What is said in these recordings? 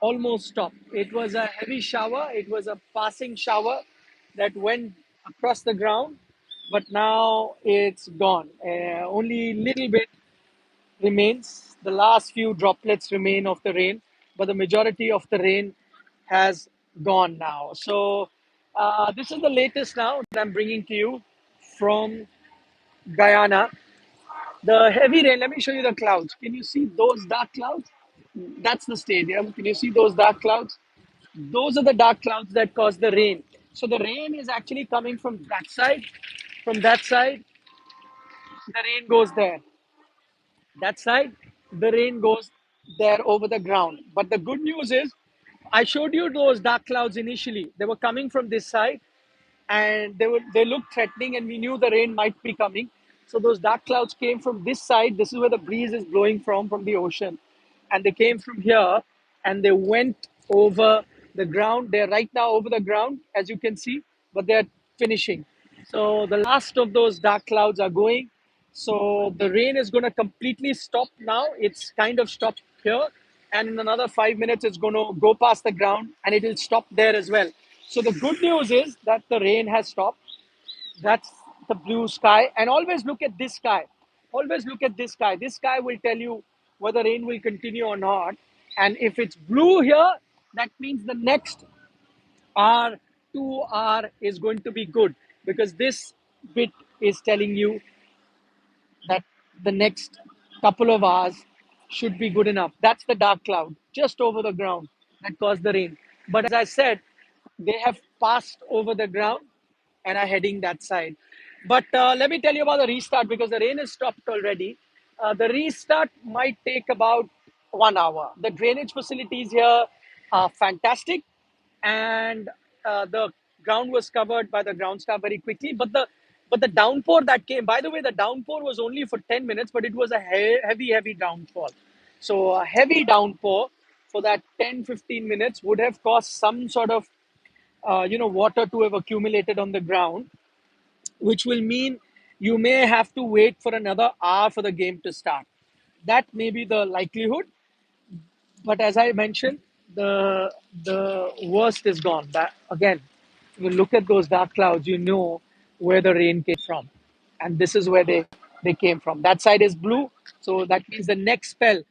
almost stopped. It was a heavy shower. It was a passing shower that went across the ground, but now it's gone. Only little bit remains. The last few droplets remain of the rain, but the majority of the rain has gone now. So this is the latest now that I'm bringing to you from Guyana. The heavy rain. Let me show you the clouds. Can you see those dark clouds? That's the stadium. Can you see those dark clouds? Those are the dark clouds that cause the rain. So the rain is actually coming from that side. From that side, the rain goes there. That side, the rain goes there over the ground. But the good news is, I showed you those dark clouds initially. They were coming from this side, and they looked threatening, and we knew the rain might be coming. So those dark clouds came from this side. This is where the breeze is blowing from the ocean, and they came from here, and they went over the ground. They're right now over the ground, as you can see, but they're finishing. So the last of those dark clouds are going. So the rain is going to completely stop now. It's kind of stopped here, and in another 5 minutes, it's going to go past the ground, and it will stop there as well. So the good news is that the rain has stopped. That's the blue sky. And always look at this sky. Always look at this sky. This sky will tell you whether rain will continue or not. And if it's blue here, that means the next hour, 2 hour is going to be good, because this bit is telling you that the next couple of hours should be good enough. That's the dark cloud just over the ground that caused the rain. But as I said, they have passed over the ground and are heading that side. But let me tell you about the restart, because the rain has stopped already. The restart might take about 1 hour. The drainage facilities here are fantastic, and the ground was covered by the ground staff very quickly. But the downpour that came, by the way, the downpour was only for 10 minutes, but it was a heavy downfall. So a heavy downpour for that 10-15 minutes would have caused some sort of water to have accumulated on the ground, which will mean you may have to wait for another hour for the game to start. That may be the likelihood, but as I mentioned, the worst is gone. That again, you look at those dark clouds, you know where the rain came from, and this is where they came from. That side is blue, so that means the next spell,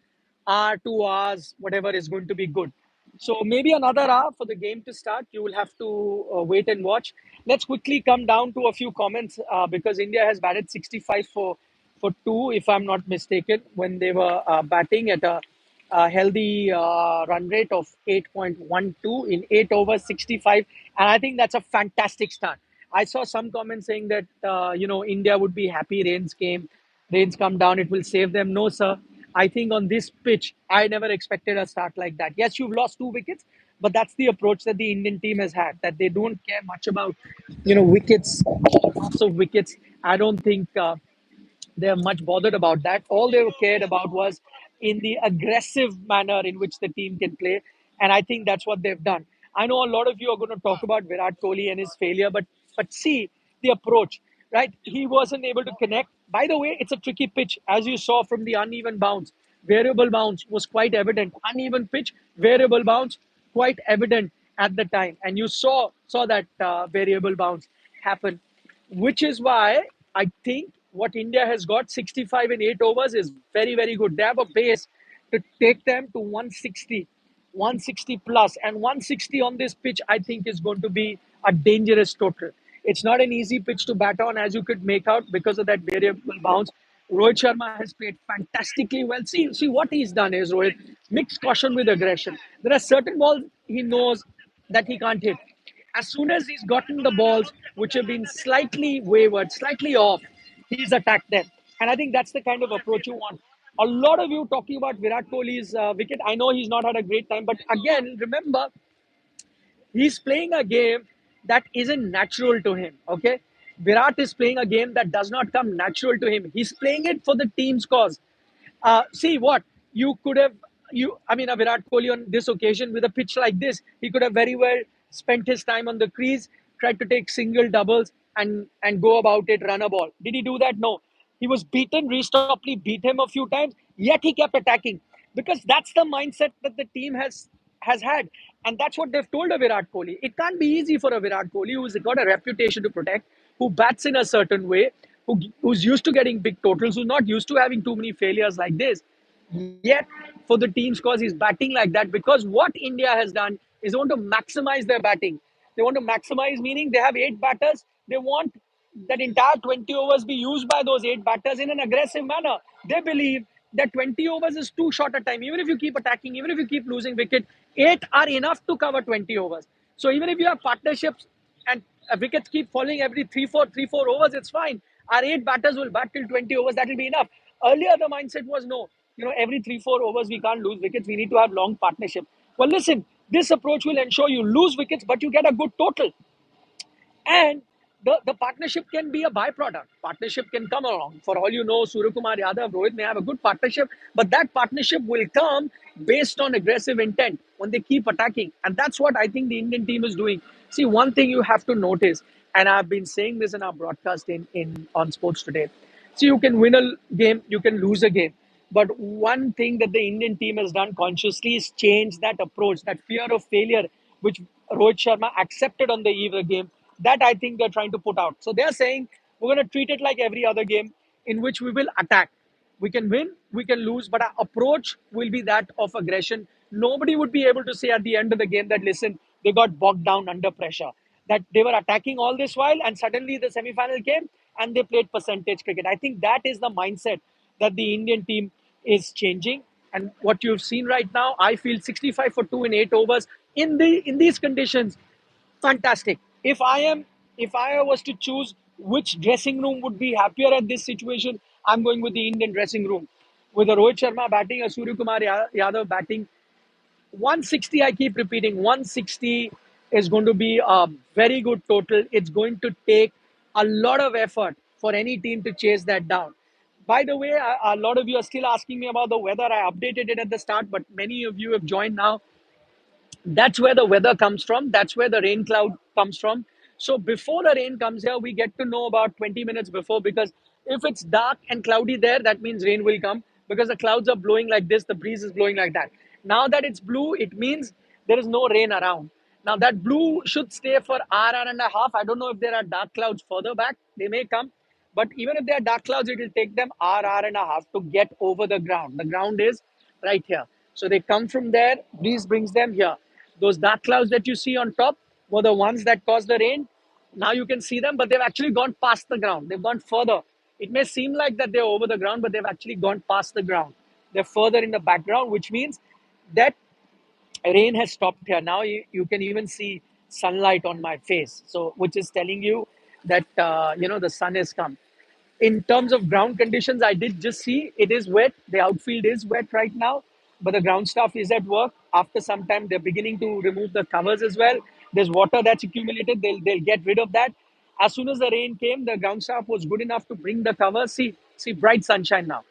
hour, 2 hours, whatever, is going to be good. So maybe another hour for the game to start. You will have to wait and watch. Let's quickly come down to a few comments, because India has batted 65 for two, if I'm not mistaken, when they were batting at a healthy run rate of 8.12 in 8 overs, 65, and I think that's a fantastic start. I saw some comments saying that India would be happy rains come down, it will save them. No, sir. I think on this pitch, I never expected a start like that. Yes, you've lost 2 wickets, but that's the approach that the Indian team has had. That they don't care much about wickets, lots of wickets. I don't think they're much bothered about that. All they cared about was in the aggressive manner in which the team can play. And I think that's what they've done. I know a lot of you are going to talk about Virat Kohli and his failure, but see the approach, right? He wasn't able to connect. By the way, it's a tricky pitch, as you saw from the uneven bounce. Variable bounce was quite evident. Uneven pitch, variable bounce, quite evident at the time. And you saw that variable bounce happen, which is why I think what India has got, 65 in 8 overs, is very, very good. They have a base to take them to 160, 160 plus, and 160 on this pitch, I think, is going to be a dangerous total. It's not an easy pitch to bat on, as you could make out, because of that variable bounce. Rohit Sharma has played fantastically well. See what he's done is, Rohit, mixed caution with aggression. There are certain balls he knows that he can't hit. As soon as he's gotten the balls which have been slightly wayward, slightly off, he's attacked them. And I think that's the kind of approach you want. A lot of you talking about Virat Kohli's wicket. I know he's not had a great time, but again, remember, he's playing a game that isn't natural to him. Okay, Virat is playing a game that does not come natural to him. He's playing it for the team's cause. See what you could have. I mean, a Virat Kohli on this occasion with a pitch like this, he could have very well spent his time on the crease, tried to take single doubles and go about it, run a ball. Did he do that? No. He was beaten. Reece Topley beat him a few times, yet he kept attacking, because that's the mindset that the team has has had. And that's what they've told a Virat Kohli. It can't be easy for a Virat Kohli who's got a reputation to protect, who bats in a certain way, who's used to getting big totals, who's not used to having too many failures like this. Yet, for the team's cause, he's batting like that because what India has done is they want to maximize their batting. They want to maximize, meaning they have eight batters. They want that entire 20 overs be used by those eight batters in an aggressive manner. They believe that 20 overs is too short a time. Even if you keep attacking, even if you keep losing wicket, eight are enough to cover 20 overs. So even if you have partnerships and wickets keep falling every 3 4 overs, it's fine. Our eight batters will bat till 20 overs. That will be enough. Earlier, the mindset was no. Every 3 4 overs we can't lose wickets. We need to have long partnership. Well, listen, this approach will ensure you lose wickets, but you get a good total. And the partnership can be a byproduct. Partnership can come along. For all you know, Suryakumar Yadav, Rohit may have a good partnership, but that partnership will come based on aggressive intent when they keep attacking. And that's what I think the Indian team is doing. See, one thing you have to notice, and I've been saying this in our broadcast in on Sports Today. See, you can win a game, you can lose a game. But one thing that the Indian team has done consciously is change that approach, that fear of failure, which Rohit Sharma accepted on the eve of the game. That I think they're trying to put out. So they're saying we're going to treat it like every other game in which we will attack. We can win, we can lose, but our approach will be that of aggression. Nobody would be able to say at the end of the game that, listen, they got bogged down under pressure. That they were attacking all this while, and suddenly the semi final came and they played percentage cricket. I think that is the mindset that the Indian team is changing. And what you've seen right now, I feel 65 for 2 in 8 overs in these conditions. Fantastic. If I was to choose which dressing room would be happier at this situation, I'm going with the Indian dressing room. With a Rohit Sharma batting, a Suryakumar Yadav batting, 160, I keep repeating, 160 is going to be a very good total. It's going to take a lot of effort for any team to chase that down. By the way, a lot of you are still asking me about the weather. I updated it at the start, but many of you have joined now. That's where the weather comes from. That's where the rain cloud comes from. So before the rain comes here, we get to know about 20 minutes before, because if it's dark and cloudy there, that means rain will come because the clouds are blowing like this, the breeze is blowing like that. Now that it's blue, it means there is no rain around. Now that blue should stay for hour and a half. I don't know if there are dark clouds further back. They may come. But even if they are dark clouds, it will take them hour and a half to get over the ground. The ground is right here. So they come from there, breeze brings them here. Those dark clouds that you see on top were the ones that caused the rain. Now you can see them, but they've actually gone past the ground. They've gone further. It may seem like that they're over the ground, but they've actually gone past the ground. They're further in the background, which means that rain has stopped here. Now you can even see sunlight on my face, so which is telling you that the sun has come. In terms of ground conditions, I did just see it is wet. The outfield is wet right now, but the ground staff is at work. After some time, they're beginning to remove the covers as well. There's water that's accumulated. They'll get rid of that. As soon as the rain came, the ground staff was good enough to bring the covers. See, bright sunshine now.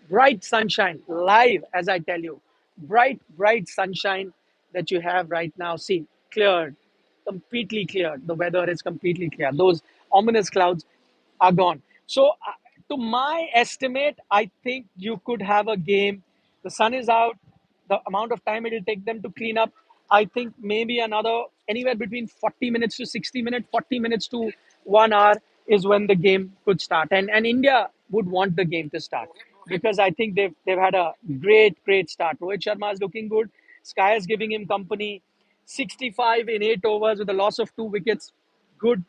Bright sunshine, live, as I tell you. Bright sunshine that you have right now. See, cleared, completely cleared. The weather is completely clear. Those ominous clouds are gone. So, to my estimate, I think you could have a game. The sun is out. The amount of time it will take them to clean up, I think maybe another anywhere between 40 minutes to 60 minutes, 40 minutes to 1 hour is when the game could start. And India would want the game to start because I think they've had a great start. Rohit Sharma is looking good. Sky is giving him company. 65 in 8 overs with a loss of 2 wickets. Good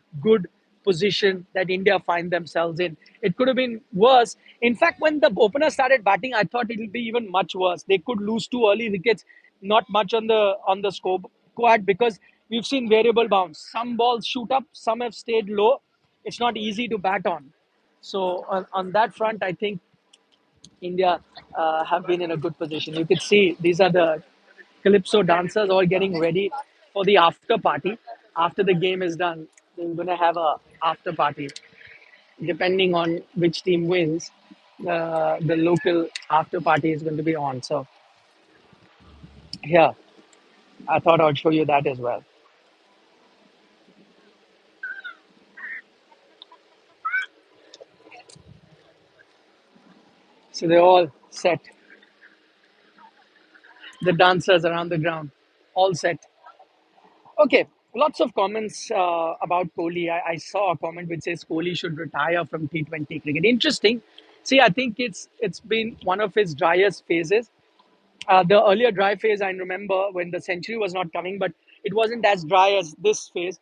position that India find themselves in. It could have been worse. In fact, when the opener started batting, I thought it would be even much worse. They could lose 2 early wickets, not much on the squad because we've seen variable bounce. Some balls shoot up, some have stayed low. It's not easy to bat on. So on that front, I think India have been in a good position. You could see these are the calypso dancers all getting ready for the after party. After the game is done, they're going to have a after party. Depending on which team wins, the local after party is going to be on. So here, I thought I'd show you that as well. So they're all set, the dancers around the ground. All set. Okay, lots of comments about Kohli. I saw a comment which says Kohli should retire from T20 cricket. Interesting. See, I think it's been one of his driest phases. The earlier dry phase, I remember when the century was not coming, but it wasn't as dry as this phase.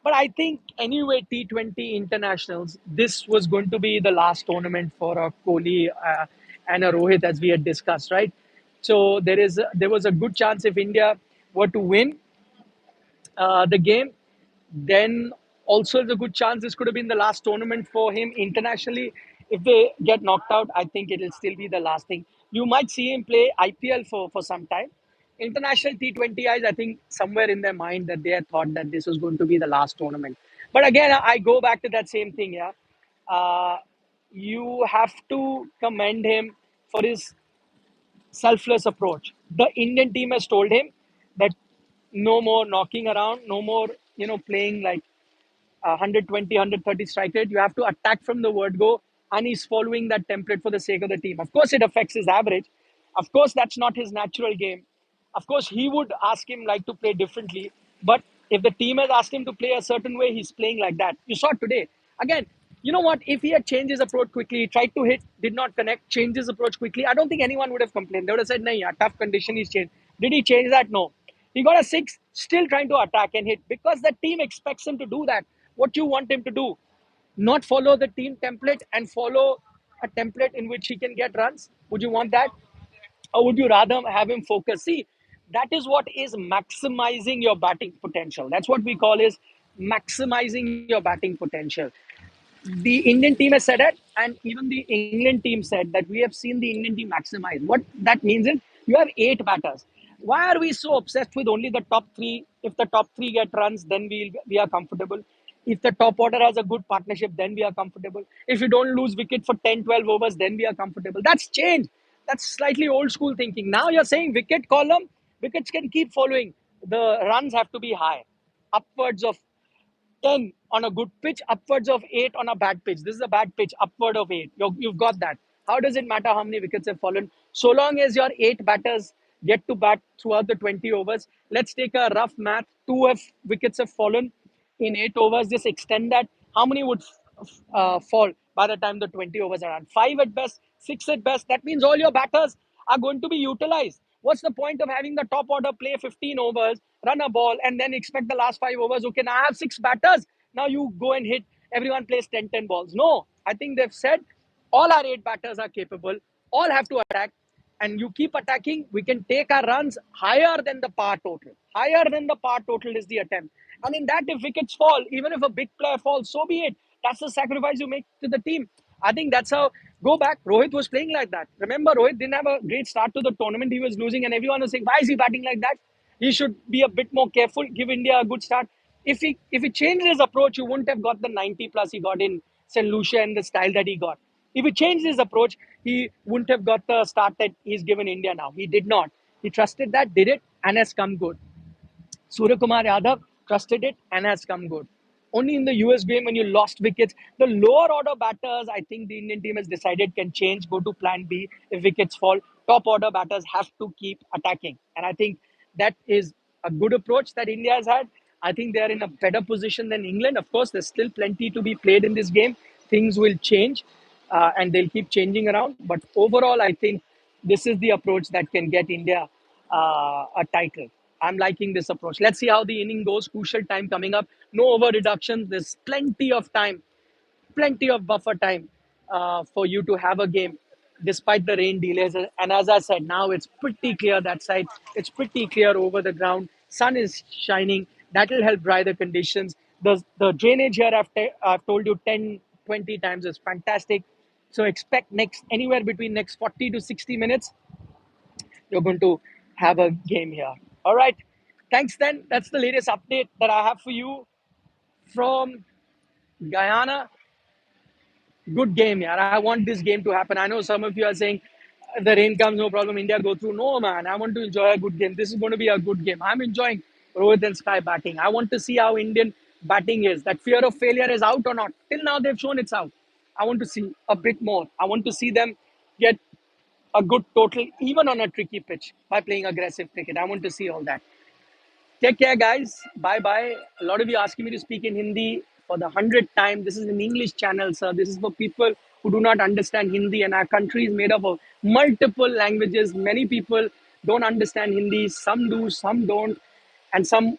But I think anyway, T20 internationals, this was going to be the last tournament for a Kohli and a Rohit, as we had discussed, right? So there was a good chance if India were to win the game, then also there's a good chance this could have been the last tournament for him internationally. If they get knocked out, I think it'll still be the last thing. You might see him play IPL for some time. International T20 eyes, I think somewhere in their mind that they had thought that this was going to be the last tournament. But again, I go back to that same thing, yeah. Uh, you have to commend him for his selfless approach. The Indian team has told him that no more knocking around, no more, playing like 120, 130 strike rate. You have to attack from the word go, and he's following that template for the sake of the team. Of course, it affects his average. Of course, that's not his natural game. Of course, he would ask him like to play differently. But if the team has asked him to play a certain way, he's playing like that. You saw today. Again, you know what? If he had changed his approach quickly, tried to hit, did not connect, changed his approach quickly, I don't think anyone would have complained. They would have said, "No, yeah, tough condition, he's changed." Did he change that? No. He got a six, still trying to attack and hit because the team expects him to do that. What you want him to do, not follow the team template and follow a template in which he can get runs. Would you want that? Or would you rather have him focus? See, that is what is maximizing your batting potential. That's what we call is maximizing your batting potential. The Indian team has said it, and even the England team said that we have seen the Indian team maximize. What that means is you have eight batters. Why are we so obsessed with only the top three? If the top three get runs, then we are comfortable. If the top order has a good partnership, then we are comfortable. If you don't lose wicket for 10, 12 overs, then we are comfortable. That's changed. That's slightly old school thinking. Now you're saying wicket column, wickets can keep following. The runs have to be high, upwards of 10 on a good pitch, upwards of 8 on a bad pitch. This is a bad pitch, upward of 8. You've got that. How does it matter how many wickets have fallen? So long as your 8 batters get to bat throughout the 20 overs, let's take a rough math. Wickets have fallen in 8 overs. Just extend that. How many would fall by the time the 20 overs are done? 5 at best, 6 at best. That means all your batters are going to be utilized. What's the point of having the top order play 15 overs, run a ball, and then expect the last 5 overs? Okay, now I have 6 batters. Now you go and hit. Everyone plays 10 balls. No, I think they've said all our 8 batters are capable. All have to attack. And you keep attacking, we can take our runs higher than the par total. Higher than the par total is the attempt. And in that, if wickets fall, even if a big player falls, so be it. That's the sacrifice you make to the team. I think that's how. Go back. Rohit was playing like that. Remember, Rohit didn't have a great start to the tournament. He was losing, and everyone was saying, "Why is he batting like that? He should be a bit more careful. Give India a good start." If he changed his approach, you wouldn't have got the 90 plus he got in St. Lucia and the style that he got. If he changed his approach, he wouldn't have got the start that he's given India now. He did not. He trusted that, did it, and has come good. Surya Kumar Yadav trusted it and has come good. Only in the US game when you lost wickets, the lower order batters, I think the Indian team has decided can change, go to plan B if wickets fall. Top order batters have to keep attacking. And I think that is a good approach that India has had. I think they are in a better position than England. Of course, there's still plenty to be played in this game. Things will change and they'll keep changing around. But overall, I think this is the approach that can get India a title. I'm liking this approach. Let's see how the inning goes. Crucial time coming up. No over reductions. There's plenty of time, plenty of buffer time for you to have a game despite the rain delays. And as I said, now it's pretty clear that side. It's pretty clear over the ground. Sun is shining. That will help dry the conditions. The drainage here, I've told you 10, 20 times, is fantastic. So expect anywhere between next 40 to 60 minutes, you're going to have a game here. All right. Thanks then. That's the latest update that I have for you from Guyana. Good game, yeah. I want this game to happen. I know some of you are saying the rain comes, no problem, India go through. No, man. I want to enjoy a good game. This is going to be a good game. I'm enjoying Rohit and Sky batting. I want to see how Indian batting is. That fear of failure is out or not. Till now, they've shown it's out. I want to see a bit more. I want to see them get a good total, even on a tricky pitch, by playing aggressive cricket. I want to see all that. Take care, guys. Bye bye. A lot of you asking me to speak in Hindi for the 100th time. This is an English channel, sir. This is for people who do not understand Hindi, and our country is made up of multiple languages. Many people don't understand Hindi. Some do, some don't, and some,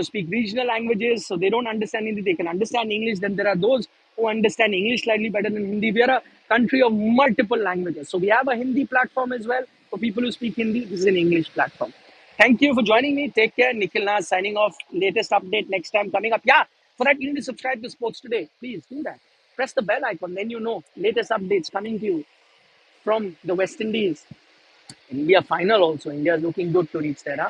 speak regional languages, so they don't understand Hindi. They can understand English. Then there are those who understand English slightly better than Hindi. We are a country of multiple languages, so we have a Hindi platform as well for people who speak Hindi. This is an English platform. Thank you for joining me. Take care. Nikhil Nas signing off. Latest update next time coming up. Yeah, for that, you need to subscribe to Sports Today. Please do that. Press the bell icon, then you know latest updates coming to you from the West Indies. India final also. India is looking good to reach there. Huh?